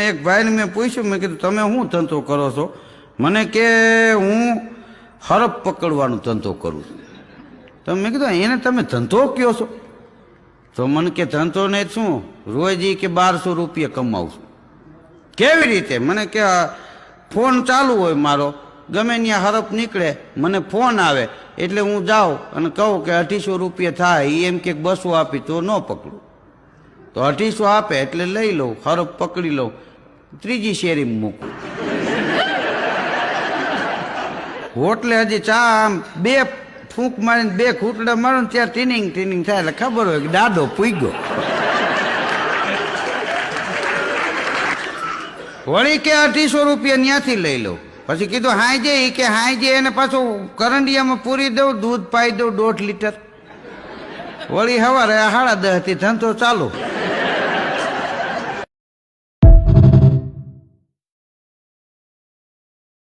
એક ભાઈને મેં પૂછ્યું, મેં કીધું તમે શું ધંધો કરો છો? મને કે હું હરફ પકડવાનો ધંધો કરું છું. તો મેં કીધું એને તમે ધંધો કયો છો? તો મને કે ધંધો ને શું, રોજ કે 1200 રૂપિયા કમાવું છું. કેવી રીતે? મને કે ફોન ચાલુ હોય મારો, ગમે ત્યાં હરફ નીકળે, મને ફોન આવે એટલે હું જાઉં અને કહું કે 250 રૂપિયા થાય. એમ કે 200 આપી તો ન પકડું, તો 250 આપે એટલે લઈ લઉં, હરફ પકડી લઉં, ત્રીજી શેરીમાં મૂકું. હોટલે હજી ચા આમ 2 ફૂંક મારીને 2 ઘૂંટડા મારો ને ત્યાં ટીનિંગ ટીનિંગ થાય એટલે ખબર હોય કે દાદો પૂગ્યો. વળી કે 250 રૂપિયા ત્યાંથી લઈ લઉં. પછી કીધું હાંજે, એ કે હાંજે એને પાછું કરંડિયામાં પૂરી દઉં, દૂધ પાઈ દઉં 1.5 લીટર. વળી સવારે 10:30 ધંધો ચાલુ.